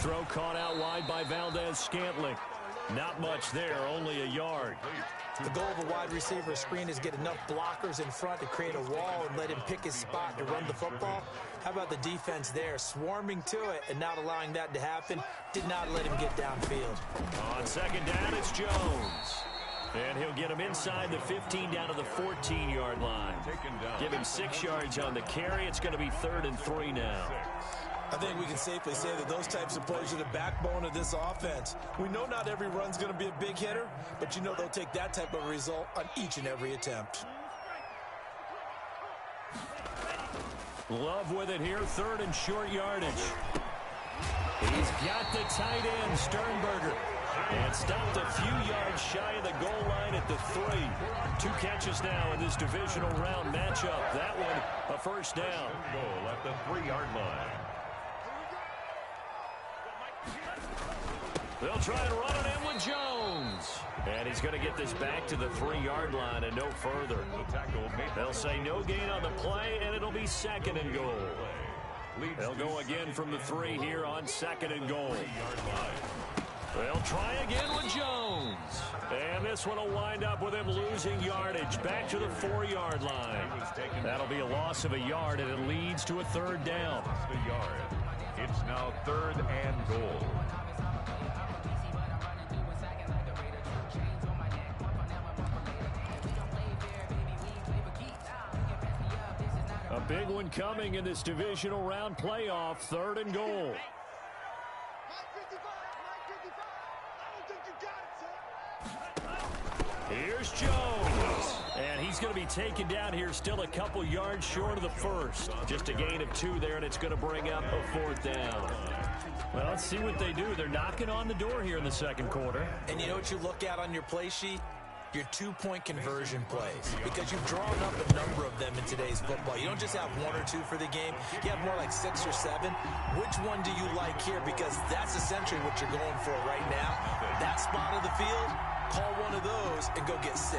throw caught out wide by Valdez-Scantling. Not much there, only a yard. The goal of a wide receiver screen is get enough blockers in front to create a wall and let him pick his spot to run the football. How about the defense there, swarming to it and not allowing that to happen? Did not let him get downfield. On second down, it's Jones. And he'll get him inside the 15 down to the 14-yard line. Give him 6 yards on the carry. It's going to be 3rd and 3 now. I think we can safely say that those types of plays are the backbone of this offense. We know not every run's going to be a big hitter, but you know they'll take that type of result on each and every attempt. Love with it here, 3rd and short yardage. He's got the tight end, Sternberger. And stopped a few yards shy of the goal line at the 3. 2 catches now in this divisional round matchup. That one, a first down. Goal at the 3-yard line. They'll try and run it in with Jones. And he's going to get this back to the 3-yard line and no further. They'll say no gain on the play, and it'll be 2nd and goal. They'll go again from the 3 here on 2nd and goal. They'll try again with Jones. And this one will wind up with him losing yardage back to the 4-yard line. That'll be a loss of a yard, and it leads to a 3rd down. It's now 3rd and goal. A big one coming in this divisional round playoff, 3rd and goal. Here's Jones. And he's going to be taken down here, still a couple yards short of the 1st. Just a gain of 2 there, and it's going to bring up a 4th down. Well, let's see what they do. They're knocking on the door here in the 2nd quarter. And you know what you look at on your play sheet? Your 2-point conversion plays, because you've drawn up a number of them in today's football. You don't just have 1 or 2 for the game. You have more like 6 or 7. Which one do you like here? Because that's essentially what you're going for right now. That spot of the field, call one of those and go get 6.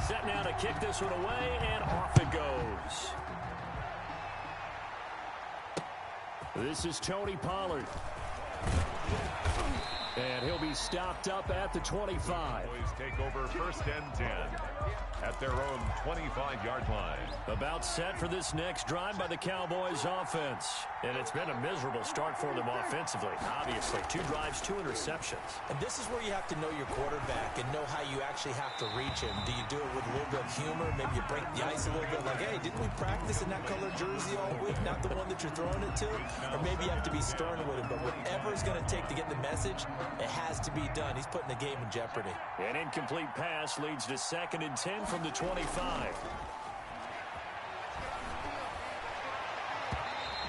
Set now to kick this one away, and off it goes. This is Tony Pollard. And he'll be stopped up at the 25. Boys take over 1st and 10 at their own 25-yard line. About set for this next drive by the Cowboys offense. And it's been a miserable start for them offensively. Obviously, 2 drives, 2 interceptions. And this is where you have to know your quarterback and know how you actually have to reach him. Do you do it with a little bit of humor? Maybe you break the ice a little bit like, hey, didn't we practice in that color jersey all week? Not the one that you're throwing it to? Or maybe you have to be stern with him. But whatever it's going to take to get the message, it has to be done. He's putting the game in jeopardy. An incomplete pass leads to 2nd and 10 from the 25.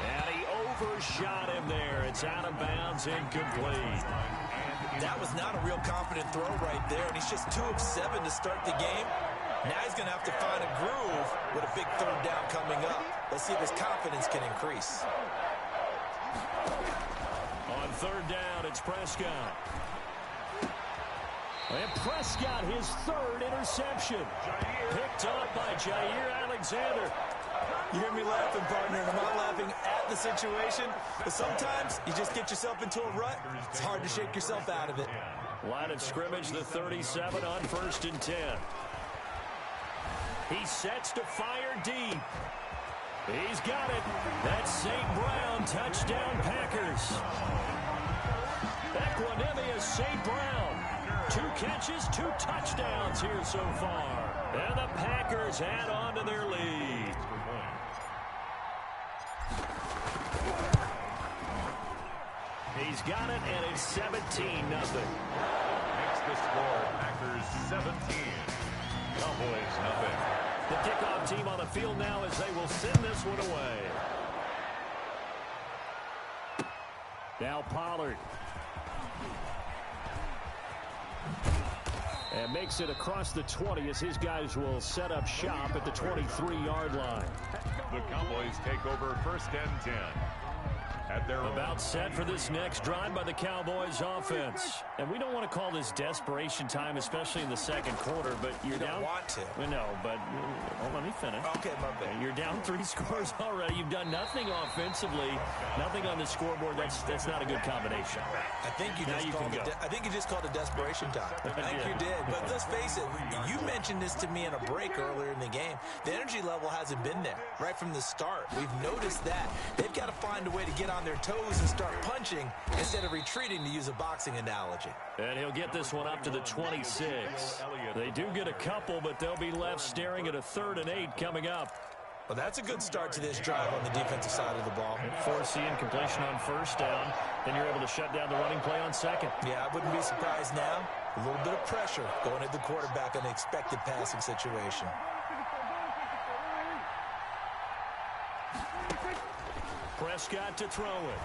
And he overshot him there. It's out of bounds, incomplete. That was not a real confident throw right there, and he's just 2 of 7 to start the game. Now he's going to have to find a groove with a big 3rd down coming up. Let's see if his confidence can increase. On 3rd down, it's Prescott. And Prescott, his 3rd interception. Picked up by Jair Alexander. You hear me laughing, partner, and I'm not laughing at the situation. But sometimes you just get yourself into a rut. It's hard to shake yourself out of it. Line of scrimmage, the 37 on 1st and 10. He sets to fire deep. He's got it. That's St. Brown, touchdown Packers. Equanimous St. Brown. 2 catches, 2 touchdowns here so far. And the Packers add on to their lead. He's got it, and it's 17-0. Makes the score Packers 17. Cowboys nothing. The kickoff team on the field now as they will send this one away. Now Pollard. And makes it across the 20 as his guys will set up shop at the 23-yard line. The Cowboys take over 1st and 10 At their About set for this next drive by the Cowboys offense. And we don't want to call this desperation time, especially in the second quarter, but you're down. You don't want to. Well, no, but let me finish. Okay, my bad. You're down 3 scores already. You've done nothing offensively, nothing on the scoreboard. That's not a good combination. I think you just called it desperation time. I think you did. But let's face it, you mentioned this to me in a break earlier in the game. The energy level hasn't been there right from the start. We've noticed that. They've got to find a way to get on their toes and start punching instead of retreating, to use a boxing analogy. And he'll get this one up to the 26. They do get a couple, but they'll be left staring at a 3rd and 8 coming up. Well, that's a good start to this drive on the defensive side of the ball. Force the incompletion on 1st down, then you're able to shut down the running play on 2nd. Yeah, I wouldn't be surprised now. A little bit of pressure going at the quarterback in the expected passing situation. Prescott to throw it.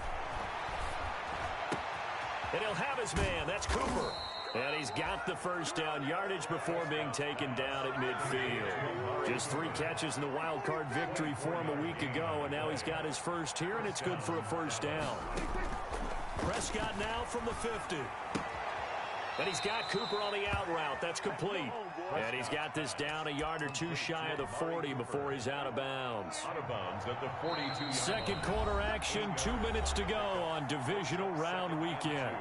And he'll have his man. That's Cooper. And he's got the 1st down yardage before being taken down at midfield. Just 3 catches in the wild card victory for him a week ago, and now he's got his first here, and it's good for a 1st down. Prescott now from the 50. And he's got Cooper on the out route. That's complete. And he's got this down a yard or 2 shy of the 40 before he's out of bounds. out of bounds at the 42. Second quarter action, 2 minutes to go on divisional round weekend.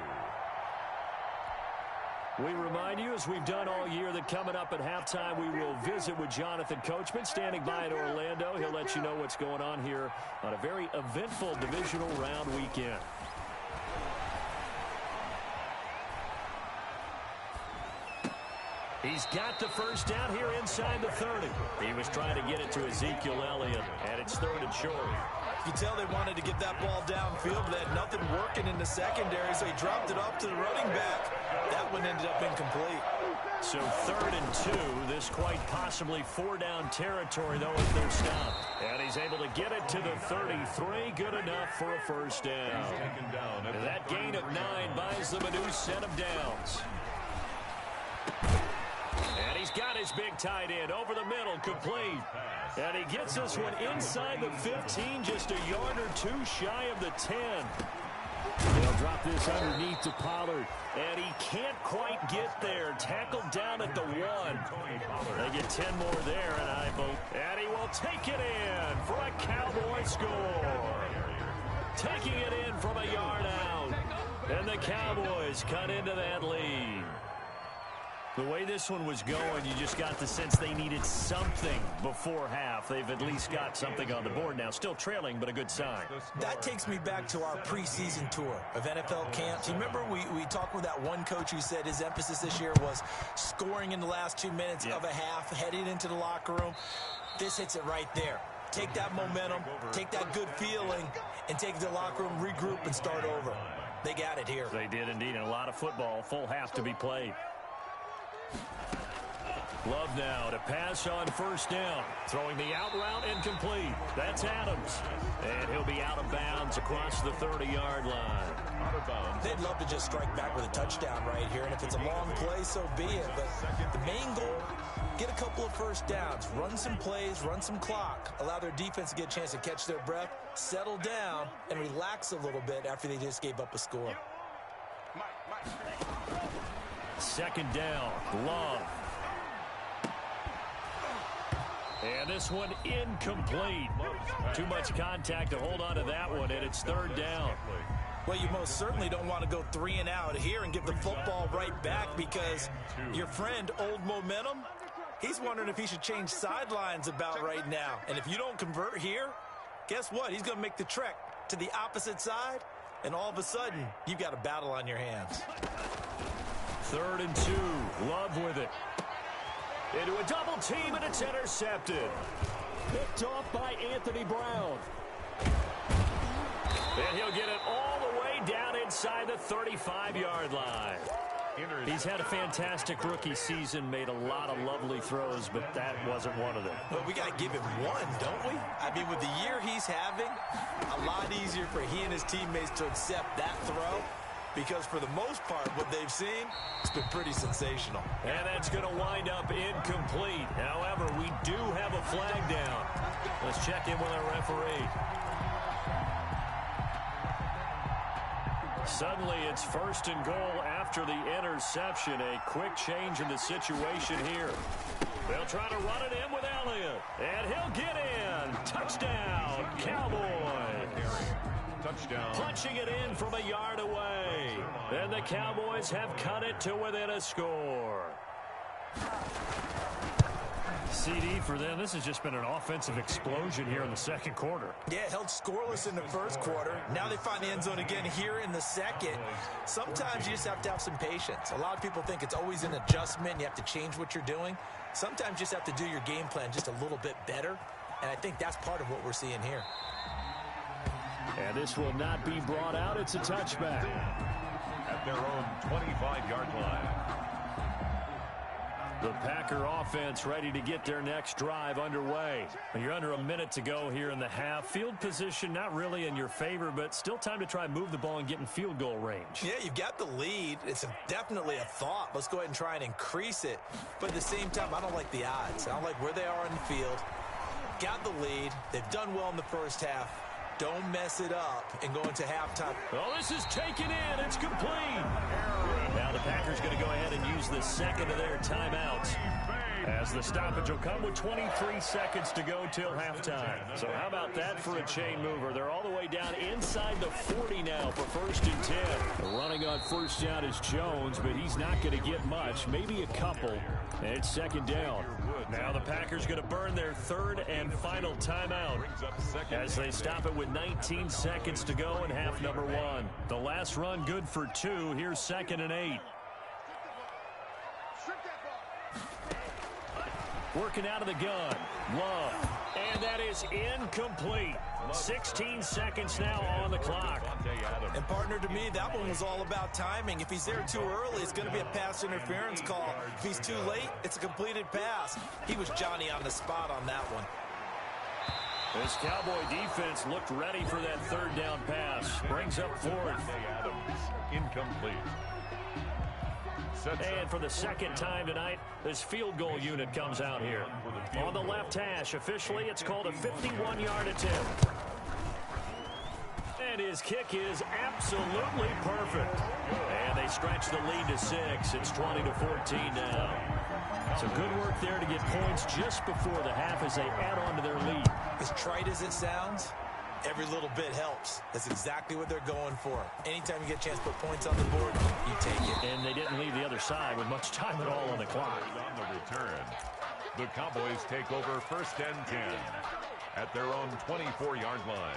We remind you, as we've done all year, that coming up at halftime, we will visit with Jonathan Coachman, standing by in Orlando. He'll let you know what's going on here on a very eventful divisional round weekend. He's got the 1st down here inside the 30. He was trying to get it to Ezekiel Elliott, and it's 3rd and short. You can tell they wanted to get that ball downfield, but they had nothing working in the secondary, so he dropped it off to the running back. That one ended up incomplete. So 3rd and 2, this quite possibly 4-down territory, though, if they're stopped. And he's able to get it to the 33, good enough for a 1st down. And that gain of 9 buys them a new set of downs. And he's got his big tight end over the middle, complete. And he gets this one inside the 15, just a yard or 2 shy of the 10. They'll drop this underneath to Pollard, and he can't quite get there. Tackled down at the 1. They get 10 more there, and he will take it in for a Cowboy score. Taking it in from a yard out, and the Cowboys cut into that lead. The way this one was going, you just got the sense they needed something before half. They've at least got something on the board now. Still trailing, but a good sign. That takes me back to our preseason tour of NFL camps. You remember we talked with that one coach who said his emphasis this year was scoring in the last 2 minutes of a half, heading into the locker room. This hits it right there. Take that momentum, take that good feeling, and take it to the locker room, regroup, and start over. They got it here. They did indeed, and a lot of football, full half to be played. Love now to pass on 1st down. Throwing the out route incomplete. That's Adams. And he'll be out of bounds across the 30-yard line. They'd love to just strike back with a touchdown right here. And if it's a long play, so be it. But the main goal, get a couple of 1st downs. Run some plays, run some clock. Allow their defense to get a chance to catch their breath, settle down, and relax a little bit after they just gave up a score. 2nd down. Love. And this one incomplete. Too much contact to hold on to that one, and it's 3rd down. Well, you most certainly don't want to go 3 and out here and give the football right back, because your friend, Old Momentum, he's wondering if he should change sidelines about right now. And if you don't convert here, guess what? He's going to make the trek to the opposite side, and all of a sudden, you've got a battle on your hands. 3rd and 2. Love with it. Into a double team, and it's intercepted. Picked off by Anthony Brown. And he'll get it all the way down inside the 35-yard line. He's had a fantastic rookie season, made a lot of lovely throws, but that wasn't one of them. Well, we got to give him one, don't we? I mean, with the year he's having, a lot easier for he and his teammates to accept that throw. Because for the most part, what they've seen, it's been pretty sensational. And that's going to wind up incomplete. However, we do have a flag down. Let's check in with our referee. Suddenly it's 1st and goal after the interception. A quick change in the situation here. They'll try to run it in with Elliott. And he'll get in. Touchdown, Cowboys. Touchdown. Punching it in from a yard away. And the Cowboys have cut it to within a score. CD for them. This has just been an offensive explosion here in the second quarter. Yeah, held scoreless in the first quarter. Now they find the end zone again here in the second. Sometimes you just have to have some patience. A lot of people think it's always an adjustment. You have to change what you're doing. Sometimes you just have to do your game plan just a little bit better. And I think that's part of what we're seeing here. And this will not be brought out. It's a touchback. At their own 25-yard line. The Packer offense ready to get their next drive underway. You're under a minute to go here in the half. Field position not really in your favor, but still time to try and move the ball and get in field goal range. Yeah, you've got the lead. It's definitely a thought. Let's go ahead and try and increase it. But at the same time, I don't like the odds. I don't like where they are in the field. Got the lead. They've done well in the first half. Don't mess it up and go into halftime. Oh, this is taken in. It's complete. Now the Packers going to go ahead and use the second of their timeouts, as the stoppage will come with 23 seconds to go till halftime. So how about that for a chain mover? They're all the way down inside the 40 now for 1st and 10. Running on first down is Jones, but he's not going to get much, maybe a couple. And it's 2nd down. Now the Packers going to burn their 3rd and final timeout as they stop it with 19 seconds to go in half number 1. The last run good for 2. Here's 2nd and 8. Working out of the gun. Love. And that is incomplete. 16 seconds now on the clock. And partner, to me, that one was all about timing. If he's there too early, it's going to be a pass interference call. If he's too late, it's a completed pass. He was Johnny on the spot on that one. This Cowboy defense looked ready for that 3rd down pass. Brings up 4th. Incomplete. And for the 2nd time tonight, this field goal unit comes out here. On the left hash, officially, it's called a 51-yard attempt. And his kick is absolutely perfect. And they stretch the lead to 6. It's 20-14 now. So good work there to get points just before the half as they add on to their lead. As trite as it sounds, every little bit helps. That's exactly what they're going for. Anytime you get a chance to put points on the board, you take it. And they didn't leave the other side with much time at all on the clock. On the return, the Cowboys take over 1st and 10 at their own 24-yard line.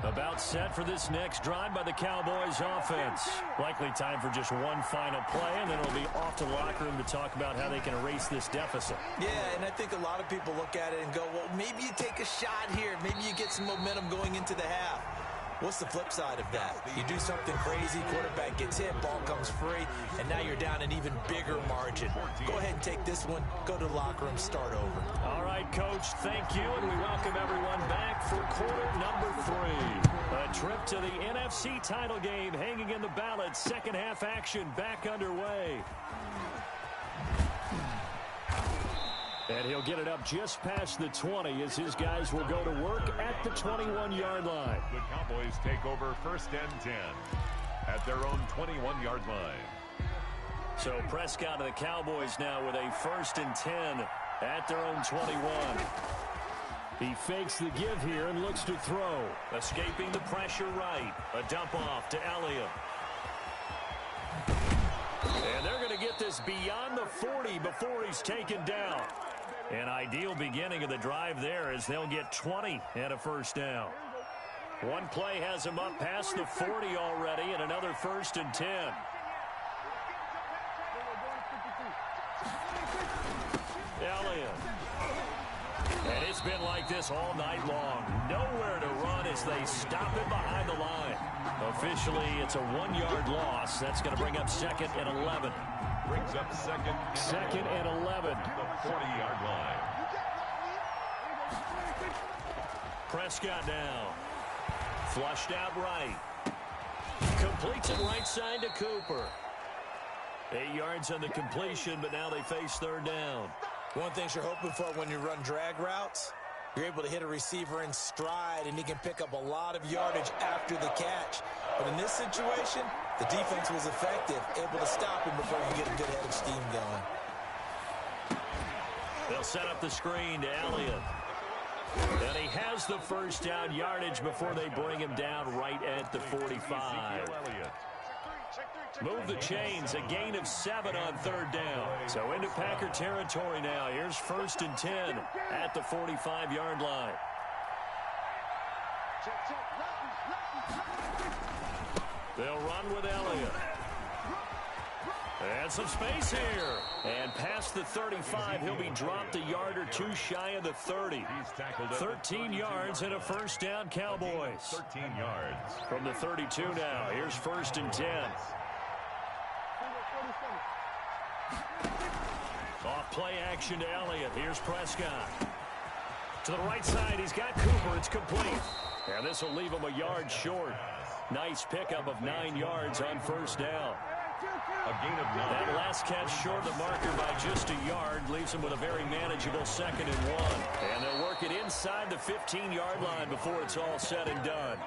About set for this next drive by the Cowboys offense. Likely time for just one final play, and then it'll be off to the locker room to talk about how they can erase this deficit. Yeah, and I think a lot of people look at it and go, well, maybe you take a shot here. Maybe you get some momentum going into the half. What's the flip side of that? You do something crazy, quarterback gets hit, ball comes free, and now you're down an even bigger margin. Go ahead and take this one, go to the locker room, start over. All right, Coach, thank you, and we welcome everyone back for quarter number 3. A trip to the NFC title game hanging in the balance. Second half action back underway. And he'll get it up just past the 20 as his guys will go to work at the 21-yard line. The Cowboys take over 1st and 10 at their own 21-yard line. So Prescott and the Cowboys now with a 1st and 10 at their own 21. He fakes the give here and looks to throw. Escaping the pressure right. A dump off to Elliott. And they're going to get this beyond the 40 before he's taken down. An ideal beginning of the drive there as they'll get 20 and a 1st down. One play has him up past the 40 already and another 1st and 10. Elliott. And it's been like this all night long. Nowhere to run as they stop him behind the line. Officially, it's a 1-yard loss. That's going to bring up 2nd and 11. Brings up 2nd and 11. The 40-yard line. Prescott now. Flushed out right. Completes it right side to Cooper. 8 yards on the completion, but now they face 3rd down. One thing you're hoping for when you run drag routes, You're able to hit a receiver in stride, and he can pick up a lot of yardage after the catch. But in this situation, the defense was effective, able to stop him before you get a good head of steam going. They'll set up the screen to Elliott. And he has the first down yardage before they bring him down right at the 45. Move the chains, a gain of 7 on third down. So into Packer territory now. Here's 1st and 10 at the 45-yard line. They'll run with Elliott. And some space here. And past the 35, he'll be dropped a yard or two shy of the 30. 13 yards and a first down, Cowboys. 13 yards. From the 32 now, here's 1st and 10. Off play action to Elliott. Here's Prescott. To the right side, he's got Cooper. It's complete. And this will leave him a yard short. Nice pickup of 9 yards on first down. A gain of 9. That last catch short of the marker by just a yard leaves him with a very manageable 2nd and 1. And they'll work it inside the 15-yard line before it's all said and done.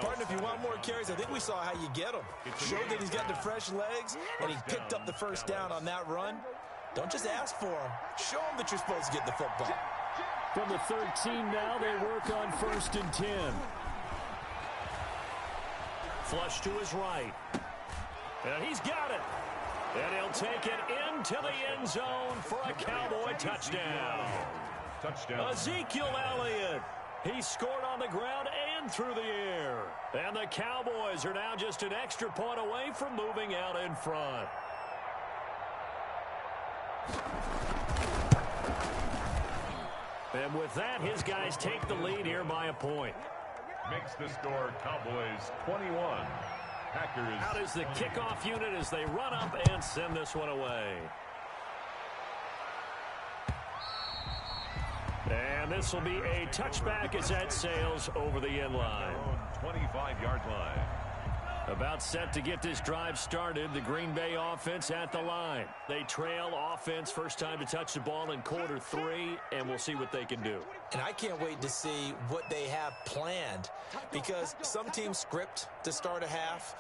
Partner, if you want more carries, I think we saw how you get them. Showed that he's got the fresh legs, and he picked up the first down on that run. Don't just ask for him. Show him that you're supposed to get the football. From the 13 now, they work on 1st and 10. Flush to his right. And he's got it. And he'll take it into the end zone for a Cowboy touchdown. Ezekiel Elliott. He scored on the ground and through the air. And the Cowboys are now just an extra point away from moving out in front. And with that, his guys take the lead here by a point. Makes the score Cowboys 21. Packers. Out is the kickoff unit as they run up and send this one away. And this will be a touchback as that sails over the end line. 25-yard line. About set to get this drive started. The Green Bay offense at the line. They trail offense, first time to touch the ball in quarter 3, and we'll see what they can do. And I can't wait to see what they have planned, because some teams script to start a half.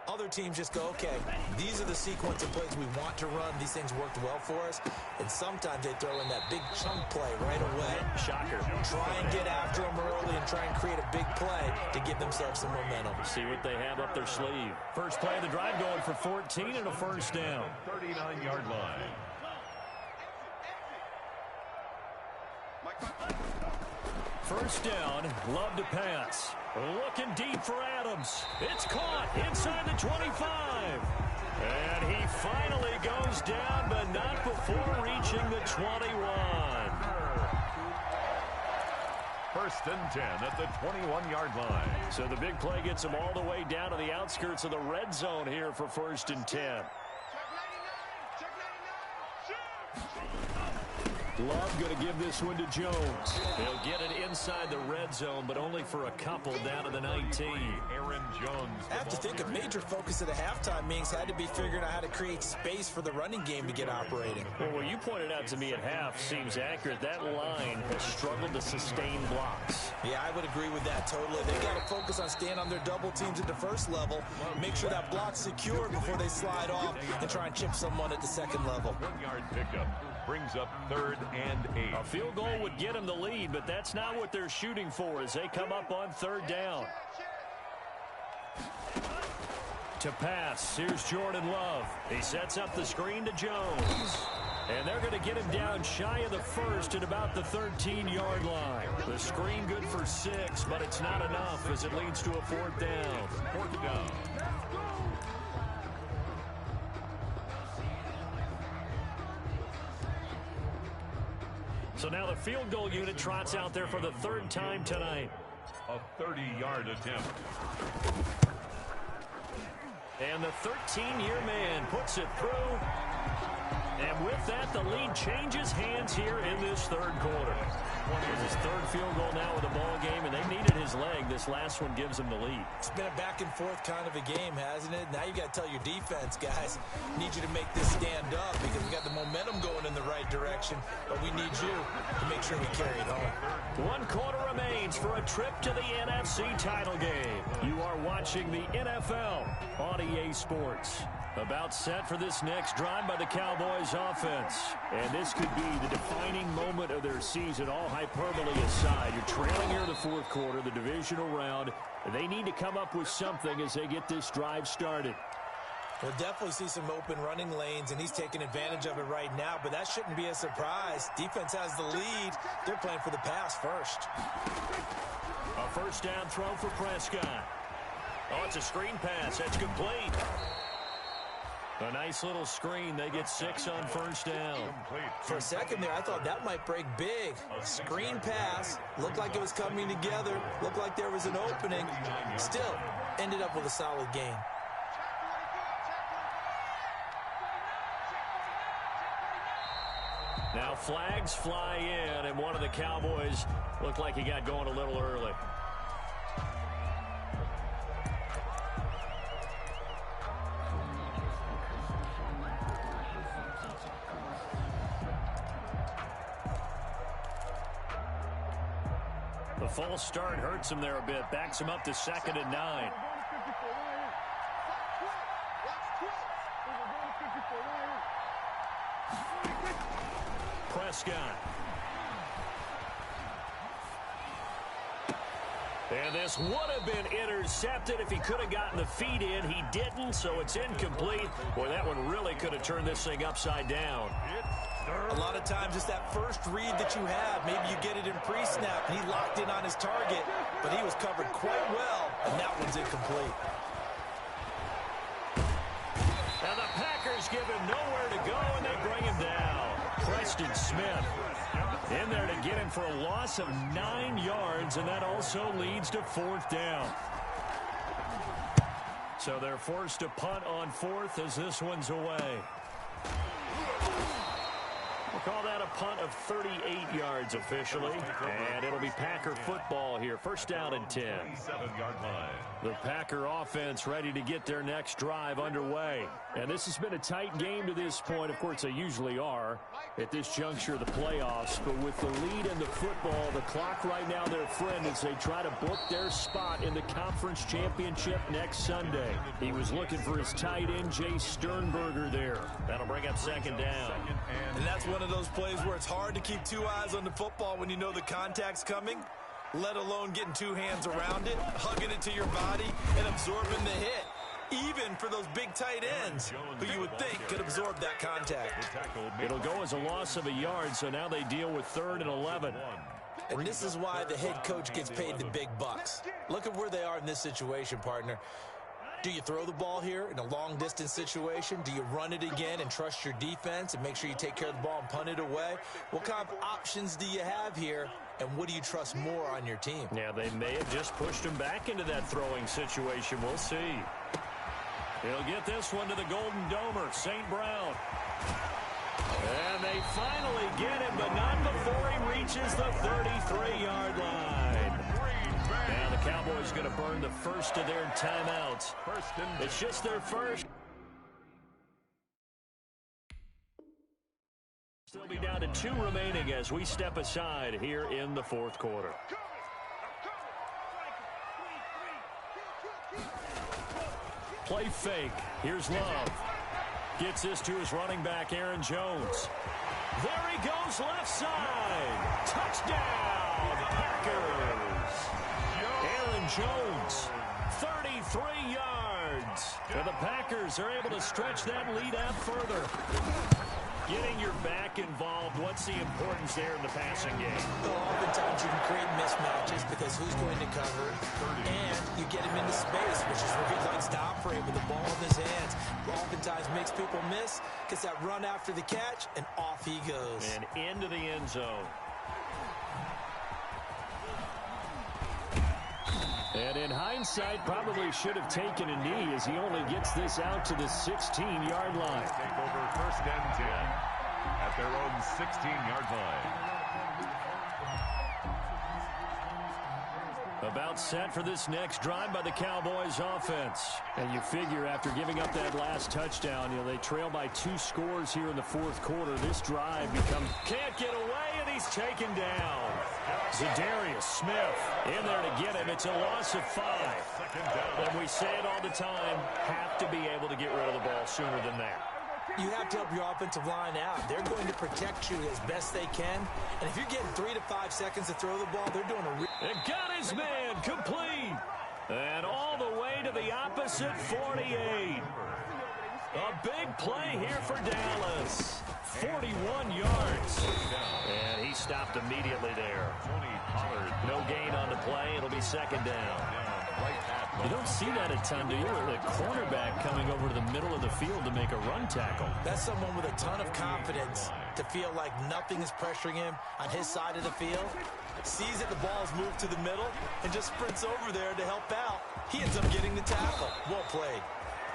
Other teams just go, okay, these are the sequence of plays we want to run. These things worked well for us. And sometimes they throw in that big chunk play right away. Shocker. Try and get after them early and try and create a big play to give themselves some momentum. See what they have up their sleeve. First play of the drive going for 14 and a first down. 39-yard line. First down, love to pass. Looking deep for Adams. It's caught inside the 25. And he finally goes down, but not before reaching the 21. 1st and 10 at the 21-yard line. So the big play gets him all the way down to the outskirts of the red zone here for 1st and 10. Love going to give this one to Jones. He'll get it inside the red zone, but only for a couple down to the 19. Aaron Jones. I have to think a major focus of the halftime meetings had to be figuring out how to create space for the running game to get operating. Well, what you pointed out to me at half seems accurate. That line has struggled to sustain blocks. Yeah, I would agree with that totally. They've got to focus on staying on their double teams at the first level, make sure that block's secured before they slide off, and try and chip someone at the second level. 1-yard pickup brings up 3rd and 8. A field goal would get them the lead, but that's not what they're shooting for as they come up on 3rd down. To pass, here's Jordan Love. He sets up the screen to Jones. And they're going to get him down shy of the 1st at about the 13-yard line. The screen good for 6, but it's not enough as it leads to a 4th down. 4th down. So now the field goal unit trots out there for the 3rd time tonight. A 30-yard attempt. And the 13-year man puts it through. And with that, the lead changes hands here in this third quarter. It's his third field goal now with the ball game, and they needed his leg. This last one gives him the lead. It's been a back-and-forth kind of a game, hasn't it? Now you got to tell your defense, guys, need you to make this stand up because we got the momentum going in the right direction, but we need you to make sure we carry it home. 1 quarter remains for a trip to the NFC title game. You are watching the NFL on EA Sports. About set for this next drive by the Cowboys offense. And this could be the defining moment of their season, all hyperbole aside. You're trailing here in the fourth quarter, the divisional round. They need to come up with something as they get this drive started. We'll definitely see some open running lanes, and he's taking advantage of it right now, but that shouldn't be a surprise. Defense has the lead. They're playing for the pass first. A first down throw for Prescott. Oh, it's a screen pass. That's complete. A nice little screen. They get 6 on first down. For a second there, I thought that might break big. Screen pass. Looked like it was coming together. Looked like there was an opening. Still, ended up with a solid gain. Now flags fly in, and one of the Cowboys looked like he got going a little early. The false start hurts him there a bit. Backs him up to 2nd and 9. Prescott. And this would have been intercepted if he could have gotten the feet in. He didn't, so it's incomplete. Boy, that one really could have turned this thing upside down. A lot of times it's that first read that you have. Maybe you get it in pre-snap, and he locked in on his target, but he was covered quite well, and that one's incomplete. And the Packers give him nowhere to go, and they bring him down. Preston Smith in there to get him for a loss of 9 yards, and that also leads to 4th down. So they're forced to punt on 4th as this one's away. We'll call that a punt of 38 yards officially, and it'll be Packer football here. First down and 10. 7-yard line. The Packer offense ready to get their next drive underway. And this has been a tight game to this point. Of course, they usually are at this juncture of the playoffs. But with the lead in the football, the clock right now their friend as they try to book their spot in the conference championship next Sunday. He was looking for his tight end, Jay Sternberger there. That'll bring up 2nd down. And that's one of those plays where it's hard to keep 2 eyes on the football when you know the contact's coming, let alone getting 2 hands around it, hugging it to your body, and absorbing the hit. Even for those big tight ends who you would think could absorb that contact. It'll go as a loss of a yard, so now they deal with 3rd and 11. And this is why the head coach gets paid the big bucks. Look at where they are in this situation, partner. Do you throw the ball here in a long-distance situation? Do you run it again and trust your defense and make sure you take care of the ball and punt it away? What kind of options do you have here, and what do you trust more on your team? Yeah, they may have just pushed him back into that throwing situation. We'll see. He'll get this one to the Golden Domer, St. Brown. And they finally get him, but not before he reaches the 33-yard line. Now the Cowboys going to burn the first of their timeouts. It's just their first. Still be down to 2 remaining as we step aside here in the fourth quarter. Play fake. Here's Love. Gets this to his running back, Aaron Jones. There he goes, left side. Touchdown, Packers. Aaron Jones, 33 yards. And the Packers are able to stretch that lead out further. Getting your back involved, what's the importance there in the passing game? Well, oftentimes you can create mismatches because who's going to cover, and you get him into space, which is where he likes to operate with the ball in his hands. Oftentimes makes people miss, gets that run after the catch, and off he goes. And into the end zone. And In hindsight, probably should have taken a knee as he only gets this out to the 16-yard line. Take over first and 10 at their own 16-yard line. About set for this next drive by the Cowboys offense. And you figure after giving up that last touchdown, they trail by 2 scores here in the fourth quarter. This drive becomes can't get away, and he's taken down. Zadarius Smith in there to get him. It's a loss of 5. And we say it all the time, have to be able to get rid of the ball sooner than that. You have to help your offensive line out. They're going to protect you as best they can. And if you're getting 3 to 5 seconds to throw the ball, they're doing a and got his man complete. And all the way to the opposite 48. A big play here for Dallas. 41 yards. And he stopped immediately there. No gain on the play. It'll be second down. You don't see that a ton, do you? The cornerback coming over to the middle of the field to make a run tackle. That's someone with a ton of confidence to feel like nothing is pressuring him on his side of the field. Sees that the ball is moved to the middle and just sprints over there to help out. He ends up getting the tackle. Well played.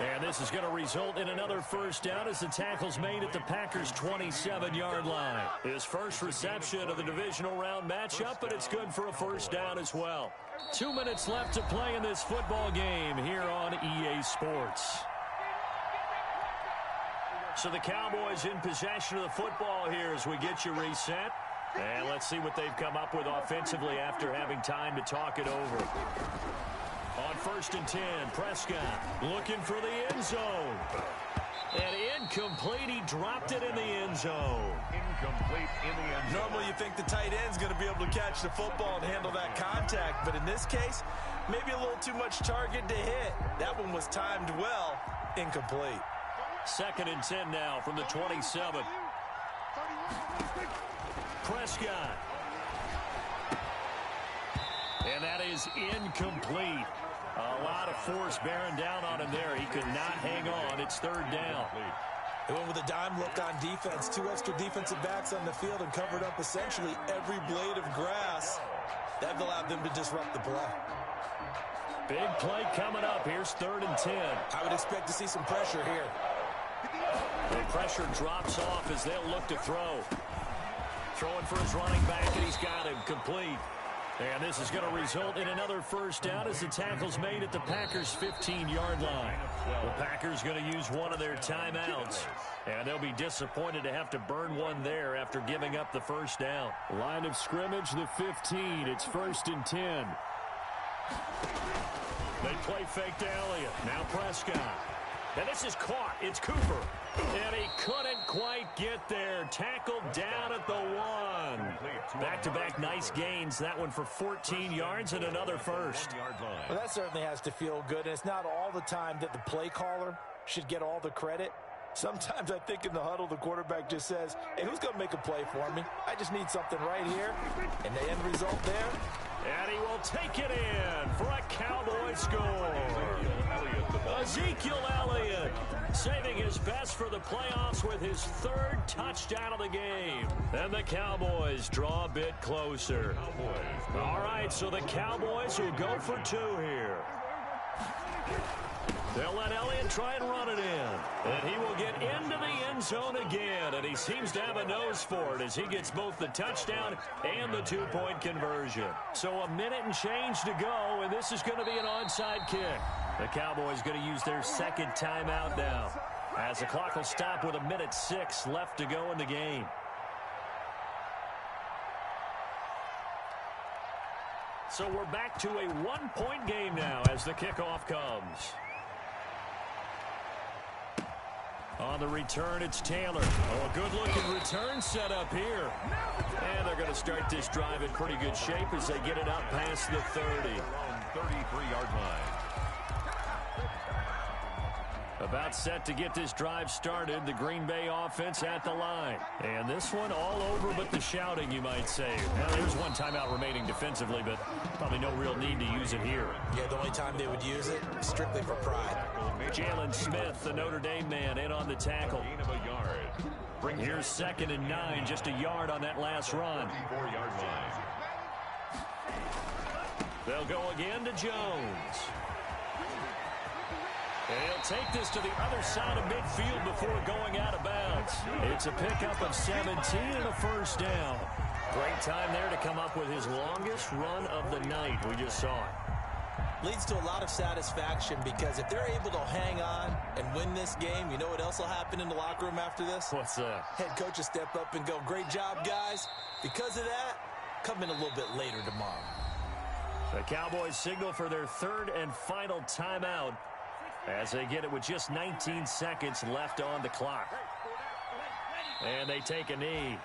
And this is going to result in another first down as the tackle's made at the Packers' 27-yard line. His first reception of the divisional round matchup, but it's good for a first down as well. 2 minutes left to play in this football game here on EA Sports. So the Cowboys in possession of the football here as we get you reset. And let's see what they've come up with offensively after having time to talk it over. On first and 10, Prescott looking for the end zone. And incomplete. He dropped it in the end zone. Incomplete in the end zone. Normally you think the tight end's going to be able to catch the football and handle that contact. But in this case, maybe a little too much target to hit. That one was timed well. Incomplete. Second and 10 now from the 27. Prescott. And that is incomplete. A lot of force bearing down on him there. He could not hang on. It's third down. They went with a dime look on defense. 2 extra defensive backs on the field and covered up essentially every blade of grass. That allowed them to disrupt the play. Big play coming up. Here's third and 10. I would expect to see some pressure here. The pressure drops off as they'll look to throw. Throwing for his running back, and he's got him complete. And this is going to result in another first down as the tackle's made at the Packers' 15-yard line. The Packers going to use one of their timeouts, and they'll be disappointed to have to burn one there after giving up the first down. Line of scrimmage, the 15. It's first and 10. They play fake to Elliott. Now Prescott. And this is caught. It's Cooper. And he couldn't quite get there. Tackled down at the 1. Back-to-back nice gains. That one for 14 yards and another first. Well, that certainly has to feel good. And it's not all the time that the play caller should get all the credit. Sometimes I think in the huddle, the quarterback just says, hey, who's going to make a play for me? I just need something right here. And the end result there. And he will take it in for a Cowboy score. Ezekiel Elliott saving his best for the playoffs with his 3rd touchdown of the game. And the Cowboys draw a bit closer. All right, so the Cowboys will go for 2 here. They'll let Elliott try and run it in. And he will get into the end zone again. And he seems to have a nose for it as he gets both the touchdown and the 2-point conversion. So a minute and change to go, and this is going to be an onside kick. The Cowboys going to use their 2nd timeout now, as the clock will stop with 1:06 left to go in the game. So we're back to a 1-point game now as the kickoff comes. On the return, it's Taylor. Oh, a good-looking return set up here. And they're going to start this drive in pretty good shape as they get it up past the 30. 33-yard line. About set to get this drive started. The Green Bay offense at the line. And this one all over but the shouting, you might say. Well, there's one timeout remaining defensively, but probably no real need to use it here. Yeah, the only time they would use it, strictly for pride. Jalen Smith, the Notre Dame man, in on the tackle. Gain of a yard. Here's 2nd and 9, just a yard on that last run. 34-yard line. They'll go again to Jones. And he'll take this to the other side of midfield before going out of bounds. It's a pickup of 17 and a first down. Great time there to come up with his longest run of the night. We just saw it. Leads to a lot of satisfaction because if they're able to hang on and win this game, you know what else will happen in the locker room after this? What's that? Head coach will step up and go, great job, guys. Because of that, come in a little bit later tomorrow. The Cowboys signal for their third and final timeout as they get it with just 19 seconds left on the clock. And they take a knee.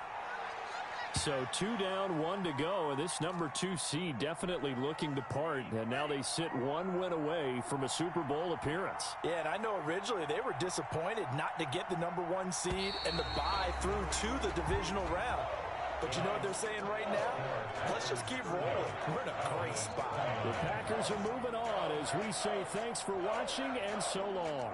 So 2 down, 1 to go, and this number 2 seed definitely looking the part, and now they sit 1 win away from a Super Bowl appearance. Yeah, and I know originally they were disappointed not to get the number 1 seed and the bye through to the divisional round. But you know what they're saying right now? Let's just keep rolling. We're in a great spot. The Packers are moving on as we say thanks for watching and so long.